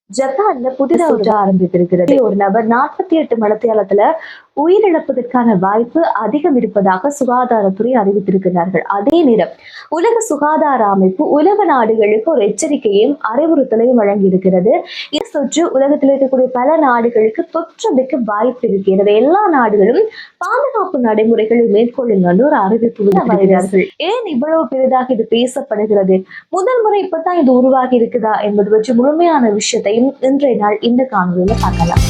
ஜப்பான்ல புதிதாக ஆரம்பித்திருக்கிறது. ஒரு நபர் 48 மணித்தியாலத்துல உயிரிழப்பதற்கான வாய்ப்பு அதிகம் இருப்பதாக சுகாதாரத்துறை அறிவித்திருக்கிறார்கள். அதே நேரம் உலக சுகாதார அமைப்பு உலக நாடுகளுக்கு ஒரு எச்சரிக்கையும் அறிவுறுத்தலையும் வழங்கி இருக்கிறது. இந்த தொற்று உலகத்தில் இருக்கக்கூடிய பல நாடுகளுக்கு தொற்றுக்கு வாய்ப்பு இருக்கிறது. எல்லா நாடுகளும் பாதுகாப்பு நடைமுறைகளை மேற்கொள்ளுங்கள் ஒரு அறிவிப்பு வருகிறார்கள். ஏன் இவ்வளவு பெரிதாக இது பேசப்படுகிறது? முதல் முறை இப்பதான் இது உருவாகி இருக்குதா என்பது பற்றி முழுமையான விஷயத்தையும் இன்றைய நாள் இந்த காணொலியில பார்க்கலாம்.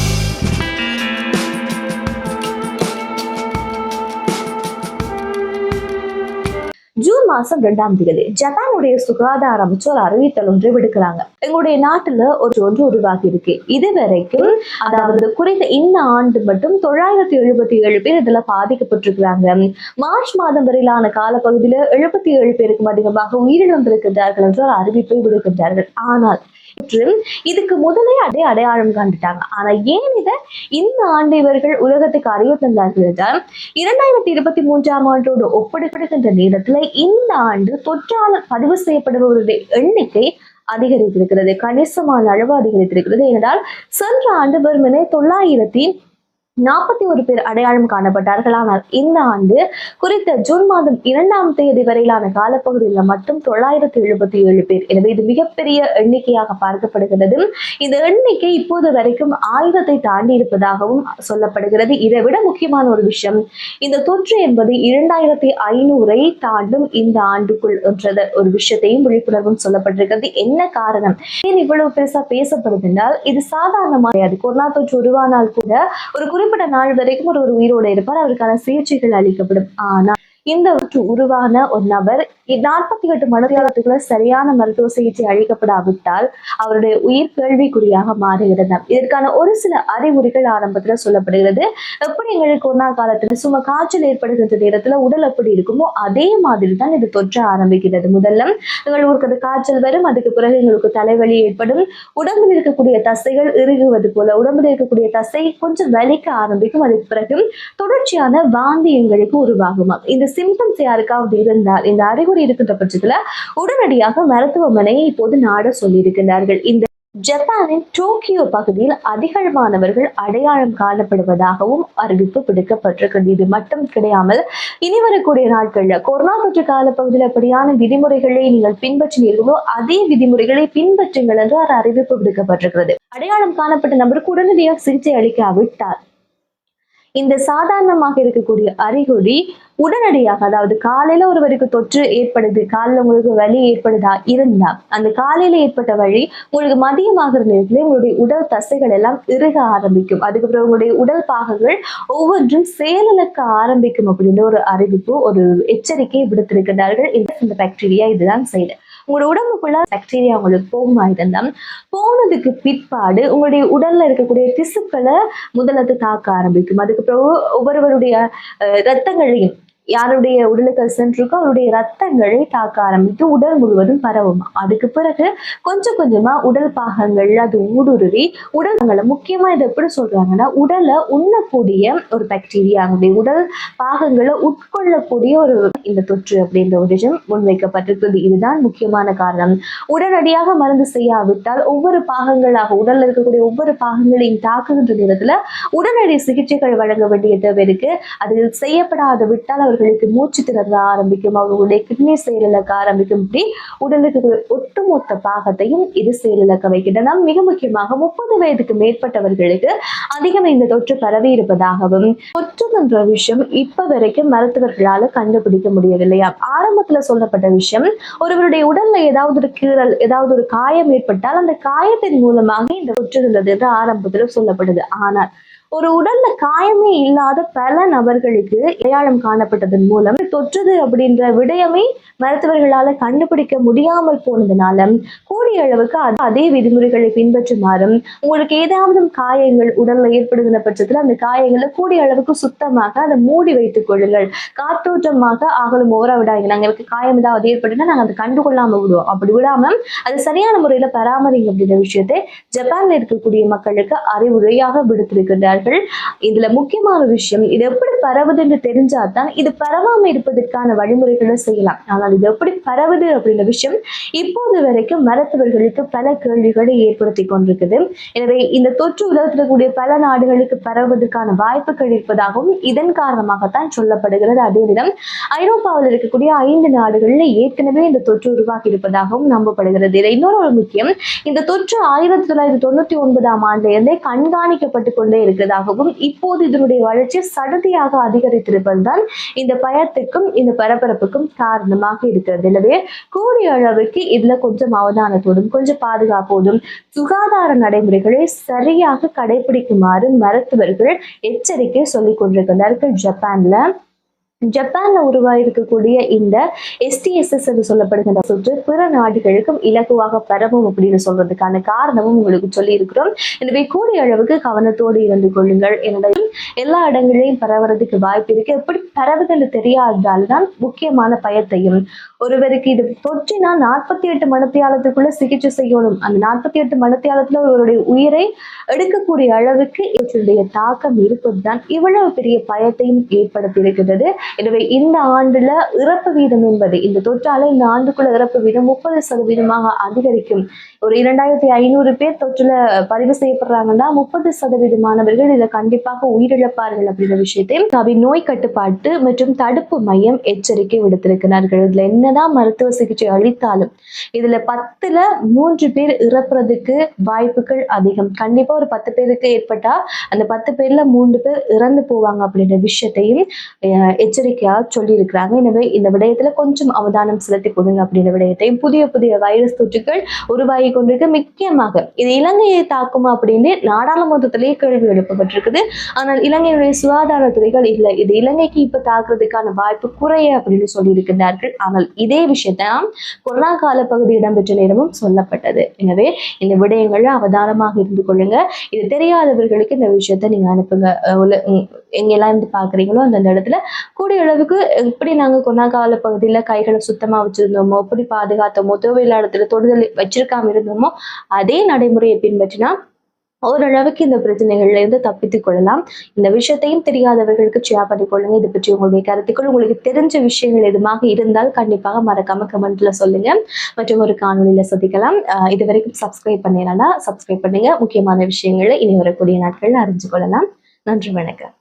ஜூன் மாசம் 2ஆம் தேதி ஜப்பானுடைய சுகாதார அமைச்சர் அறிவித்தல் ஒன்று விடுக்கிறாங்க. எங்களுடைய நாட்டுல ஒன்று உருவாகி இருக்கு. இதுவரைக்கும் அதாவது குறைந்த இந்த ஆண்டு மட்டும் 977 பேர் இதுல பாதிக்கப்பட்டிருக்கிறாங்க. மார்ச் மாதம் வரையிலான காலப்பகுதியில 77 பேருக்கும் அதிகமாக உயிரிழந்திருக்கிறார்கள் என்று ஒரு அறிவிப்பை விடுக்கின்றார்கள். ஆனால் இதுக்கு முதலே அடையாளம் கண்டுட்டாங்க. ஆனா ஏன் இதை இந்த ஆண்டு இவர்கள் உலகத்துக்கு அறிவு தந்தார்கள் என்றால் 2023ஆம் ஆண்டோடு ஒப்பிடப்படுகின்ற நேரத்துல இந்த ஆண்டு தொற்றாளர் பதிவு செய்யப்படுபவருடைய எண்ணிக்கை அதிகரித்திருக்கிறது. கணிசமான அளவு அதிகரித்திருக்கிறது. ஏனென்றால் சென்ற ஆண்டு வெறுமனே 941 பேர் அடையாளம் காணப்பட்டார்கள். ஆனால் இந்த ஆண்டு குறித்த ஜூன் மாதம் 2ஆம் தேதி வரையிலான காலப்பகுதியில் மட்டும் 977 பேர். எனவே இது மிகப்பெரிய எண்ணிக்கையாக பார்க்கப்படுகிறது. இந்த எண்ணிக்கை இப்போது வரைக்கும் 1000-ஐ தாண்டி இருப்பதாகவும் சொல்லப்படுகிறது. இதை விட முக்கியமான ஒரு விஷயம், இந்த தொற்று என்பது 2500-ஐ தாண்டும் இந்த ஆண்டுக்குள் என்ற ஒரு விஷயத்தையும் விழிப்புணர்வும் சொல்லப்பட்டிருக்கிறது. என்ன காரணம், ஏன் இவ்வளவு பெருசா பேசப்படுது என்றால், இது சாதாரணமாக கொரோனா தொற்று உருவானால் கூட ஒரு குறிப்பிட்ட நாள் வரைக்கும் ஒரு உயிரோடு இருப்பார், அவருக்கான சிகிச்சைகள் அளிக்கப்படும். ஆனா இந்த உருவான ஒரு நபர் 48 மணித்தியாலத்துக்குள்ள சரியான மருத்துவ சிகிச்சை அளிக்கப்படாவிட்டால் அவருடைய உயிர் கேள்விக்குறியாக மாறுகிறது. இதற்கான ஒரு சில அறிகுறிகள் ஆரம்பத்துல சொல்லப்படுகிறது. எப்படி எங்களுக்கு கொரோனா காலத்துல சும்மா காய்ச்சல் ஏற்படுகின்ற நேரத்துல உடல் எப்படி இருக்குமோ அதே மாதிரி தான் இது தொற்ற ஆரம்பிக்கிறது. முதல்ல எங்களுக்கு அது காய்ச்சல் வரும், அதுக்கு பிறகு எங்களுக்கு தலைவலி ஏற்படும், உடம்பில் இருக்கக்கூடிய தசைகள் இறுகுவது போல உடம்பில் இருக்கக்கூடிய தசை கொஞ்சம் வலிக்க ஆரம்பிக்கும், அதுக்கு பிறகு தொடர்ச்சியான வாந்தி எங்களுக்கு உருவாகும். இந்த சிம்டம்ஸ் யாருக்காவது இருந்தால், இந்த அறிகுறி இருக்கின்ற பட்சத்துல உடனடியாக மருத்துவமனையை இப்போது நாட சொல்லியிருக்கிறார்கள். இந்த ஜப்பானின் டோக்கியோ பகுதியில் அதிகமானவர்கள் அடையாளம் காணப்படுவதாகவும் அறிவிப்பு விடுக்கப்பட்டிருக்கிறது. இது மட்டும் கிடையாமல் இனி வரக்கூடிய நாட்கள்ல கொரோனா தொற்று கால பகுதியில் எப்படியான விதிமுறைகளை நீங்கள் பின்பற்றினீர்களோ அதே விதிமுறைகளை பின்பற்றுங்கள் என்று ஒரு அறிவிப்பு விடுக்கப்பட்டிருக்கிறது. அடையாளம் காணப்பட்ட நபருக்கு உடனடியாக சிகிச்சை அளிக்காவிட்டால் இந்த சாதாரணமாக இருக்கக்கூடிய அறிகுறி உடனடியாக, அதாவது காலையில ஒருவருக்கு தொற்று ஏற்படுது, காலையில உங்களுக்கு வலி ஏற்படுதா இருந்தா அந்த காலையில ஏற்பட்ட வழி உங்களுக்கு மதியமாகிற நேரத்துல உங்களுடைய உடல் தசைகள் எல்லாம் இறுக ஆரம்பிக்கும், அதுக்கப்புறம் உங்களுடைய உடல் பாகங்கள் ஒவ்வொன்றும் செயலிழக்க ஆரம்பிக்கும் அப்படின்ற ஒரு அறிவிப்பு, ஒரு எச்சரிக்கையை விடுத்திருக்கிறார்கள். இந்த பாக்டீரியா இதுதான் செய்யுது. உங்களோட உடம்புக்குள்ள பாக்டீரியா உங்களுக்கு போகுமா இருந்தா போனதுக்கு பிற்பாடு உங்களுடைய உடல்ல இருக்கக்கூடிய திசுக்களை முதலத்து தாக்க ஆரம்பிக்கும். அதுக்கப்புறம் ஒவ்வொருவருடைய ரத்தங்களையும், யாருடைய உடலுக்கு சென்றிருக்கோ அவருடைய ரத்தங்களை தாக்க ஆரம்பித்து உடல் முழுவதும் பரவும். அதுக்கு பிறகு கொஞ்சம் கொஞ்சமா உடல் பாகங்கள் அது ஊடுருவி உடல்களை, முக்கியமா இதை எப்படி சொல்றாங்கன்னா உடலை உண்ணக்கூடிய ஒரு பாக்டீரியா, அவங்களுடைய உடல் பாகங்களை உட்கொள்ளக்கூடிய ஒரு இந்த தொற்று அப்படின்ற ஒரு விஷயம் முன்வைக்கப்பட்டிருக்கிறது. இதுதான் முக்கியமான காரணம். உடனடியாக மருந்து செய்யாவிட்டால் ஒவ்வொரு பாகங்களாக உடல்ல இருக்கக்கூடிய ஒவ்வொரு பாகங்களையும் தாக்குகின்ற நேரத்துல உடனடி சிகிச்சைகள் வழங்க வேண்டிய தேவை இருக்கு. அது செய்யப்படாத விட்டால் அவர்களுக்கு மூச்சு திணற ஆரம்பிக்கும், அவர்களுடைய கிட்னி செயலிழக்க ஆரம்பிக்கும். இப்படி உடலுக்கு ஒட்டுமொத்த பாகத்தையும் இது செயலிழக்க வைக்கின்றன. மிக முக்கியமாக 30 வயதுக்கு மேற்பட்டவர்களுக்கு அதிகம் இந்த தொற்று பரவி இருப்பதாகவும், தொற்று என்ற விஷயம் இப்ப வரைக்கும் மருத்துவர்களால கண்டுபிடிக்க முடியவில்லையா. ஆரம்பத்துல சொல்லப்பட்ட விஷயம், ஒருவருடைய உடல்ல ஏதாவது ஒரு கீறல், ஏதாவது ஒரு காயம் ஏற்பட்டால் அந்த காயத்தின் மூலமாக இந்த தொற்று இருந்தது என்று ஆரம்பத்துல சொல்லப்படுது. ஆனால் ஒரு உடல்ல காயமே இல்லாத பல நபர்களுக்கு அடையாளம் காணப்பட்டதன் மூலம் தொற்றுது அப்படின்ற விடயமே மருத்துவர்களால கண்டுபிடிக்க முடியாமல் போனதுனால கூடிய அளவுக்கு அதே விதிமுறைகளை பின்பற்றுமாறும், உங்களுக்கு ஏதாவது காயங்கள் உடல்ல ஏற்படுகிற பட்சத்துல அந்த காயங்களை கூடிய அளவுக்கு சுத்தமாக அதை மூடி வைத்துக் கொள்ளுங்கள், காற்றோட்டமாக ஆகலும் ஓர விடாங்க. நாங்க காயம் ஏதாவது ஏற்பட்டுன்னா நாங்க அதை கண்டுகொள்ளாம விடுவோம், அப்படி விடாம அது சரியான முறையில பராமரிங்க அப்படின்ற விஷயத்தை ஜப்பான்ல இருக்கக்கூடிய மக்களுக்கு அறிவுரையாக விடுத்திருக்கிறார். கொண்டிருக்கிறார்கள். இதுல முக்கியமான விஷயம், இது எப்படி பரவுது என்று தெரிஞ்சாதான் இது பரவாம இருப்பதற்கான வழிமுறைகளை செய்யலாம். ஆனால் இது எப்படி பரவுது அப்படின்ற விஷயம் இப்போது வரைக்கும் மருத்துவர்களுக்கு பல கேள்விகளை ஏற்படுத்தி கொண்டிருக்குது. எனவே இந்த தொற்று உலகத்தில் கூடிய பல நாடுகளுக்கு பரவுவதற்கான வாய்ப்புகள் இருப்பதாகவும் இதன் காரணமாகத்தான் சொல்லப்படுகிறது. அதே நேரம் ஐரோப்பாவில் இருக்கக்கூடிய 5 நாடுகளில் ஏற்கனவே இந்த தொற்று உருவாக்கி இருப்பதாகவும் நம்பப்படுகிறது. இதை இன்னொரு முக்கியம், இந்த தொற்று 1999ஆம் ஆண்டிலிருந்தே கண்காணிக்கப்பட்டு கொண்டே இருக்கிறதாகவும் இப்போது இதனுடைய வளர்ச்சி சடதியாக அதிகரித்திருப்பதுதான் இந்த பயத்துக்கும் இந்த பரபரப்புக்கும் காரணமாக இருக்கிறது. எனவே கூடிய அளவுக்கு இதுல கொஞ்சம் அவதானத்தோடும் கொஞ்சம் பாதுகாப்போடும் சுகாதார நடைமுறைகளை சரியாக கடைபிடிக்குமாறு மருத்துவர்கள் எச்சரிக்கை சொல்லிக் கொண்டிருக்கிறார்கள். ஜப்பான்ல உருவாயிருக்கக்கூடிய இந்த STSS என்று சொல்லப்படுகின்ற சுற்று பிற நாடுகளுக்கும் இலகுவாக பரவும் அப்படின்னு சொல்றதுக்கான காரணமும் உங்களுக்கு சொல்லி இருக்கிறோம். எனவே கூடிய அளவுக்கு கவனத்தோடு இருந்து கொள்ளுங்கள். எனவே எல்லா இடங்களிலையும் பரவுறதுக்கு வாய்ப்பு இருக்கு. எப்படி பரவுதல் தெரியாததால்தான் முக்கியமான பயத்தையும், ஒருவருக்கு இது தொற்றினா 48 மணித்தியாலத்துக்குள்ள சிகிச்சை செய்யணும், அந்த 48 மணித்தியாலத்துல ஒருவருடைய உயிரை எடுக்கக்கூடிய அளவுக்கு இதனுடைய தாக்கம் இருப்பதுதான் இவ்வளவு பெரிய பயத்தையும் ஏற்படுத்தி இருக்கிறது. எனவே இந்த ஆண்டுல இறப்பு வீதம் என்பது, இந்த தொற்றால இந்த ஆண்டுக்குள்ள இறப்பு வீதம் 30% அதிகரிக்கும். ஒரு 2500 பேர் தொற்றுல பதிவு செய்யப்படுறாங்கன்னா 30% இதை கண்டிப்பாக உயிரிழப்பார்கள் அப்படின்ற விஷயத்தை நோய் கட்டுப்பாட்டு மற்றும் தடுப்பு மையம் எச்சரிக்கை விடுத்திருக்கிறார்கள். இதுல என்னதான் மருத்துவ சிகிச்சை அளித்தாலும் இதுல 10ல் 3 பேர் இறப்புறதுக்கு வாய்ப்புகள் அதிகம். கண்டிப்பா ஒரு 10 பேருக்கு ஏற்பட்டா அந்த 10 பேர்ல 3 பேர் இறந்து போவாங்க அப்படின்ற விஷயத்தையும் எச்சரிக்கையா சொல்லி இருக்கிறாங்க. எனவே இந்த விடயத்துல கொஞ்சம் அவதானம் செலுத்தி கொடுங்க அப்படின்ற விடயத்தையும், புதிய புதிய வைரஸ் தொற்றுகள் உருவாகி கொண்டிருக்க, முக்கியமாக இது இலங்கையை தாக்குமா அப்படின்னு நாடாளுமன்றத்திலேயே கேள்வி எழுப்பப்பட்டிருக்குது. ஆனால் இலங்கையுடைய சுகாதாரத்துறைகள் இல்லை, இது இலங்கைக்கு இப்ப தாக்குறதுக்கான வாய்ப்பு குறைய அப்படின்னு சொல்லி இருக்கின்றார்கள். ஆனால் இதே விஷயத்தான் கொரோனா கால பகுதி இடம்பெற்ற நேரமும் சொல்லப்பட்டது. எனவே இந்த விடயங்கள்ல அவதானமாக இருந்து கொள்ளுங்க. இது தெரியாதவர்களுக்கு இந்த விஷயத்த நீங்க அனுப்புங்க. எங்கெல்லாம் இருந்து பாக்குறீங்களோ அந்த இடத்துல கூடிய அளவுக்கு எப்படி நாங்க கொரோனா கால பகுதியில கைகளை சுத்தமா வச்சிருந்தோமோ, எப்படி பாதுகாத்தோமோ, தேவையில்லாத இடத்துல தொடுதல் வச்சிருக்காம இருந்தோமோ அதே நடைமுறையை பின்பற்றினா ஓரளவுக்கு இந்த பிரச்சனைகள்ல இருந்து தப்பித்துக் கொள்ளலாம். இந்த விஷயத்தையும் தெரியாதவர்களுக்கு ஷேர் பண்ணி கொள்ளுங்க. இது பற்றி உங்களுடைய கருத்துக்கள், உங்களுக்கு தெரிஞ்ச விஷயங்கள் எதுமாக இருந்தால் கண்டிப்பாக மறக்காம கமெண்ட்ல சொல்லுங்க. மற்றும் ஒரு காணொலியில சந்திக்கலாம். இது வரைக்கும் சப்ஸ்கிரைப் பண்ணீங்கன்னா சப்ஸ்கிரைப் பண்ணுங்க. முக்கியமான விஷயங்களை இனி வரக்கூடிய நாட்கள்ல அறிஞ்சு கொள்ளலாம். நன்றி, வணக்கம்.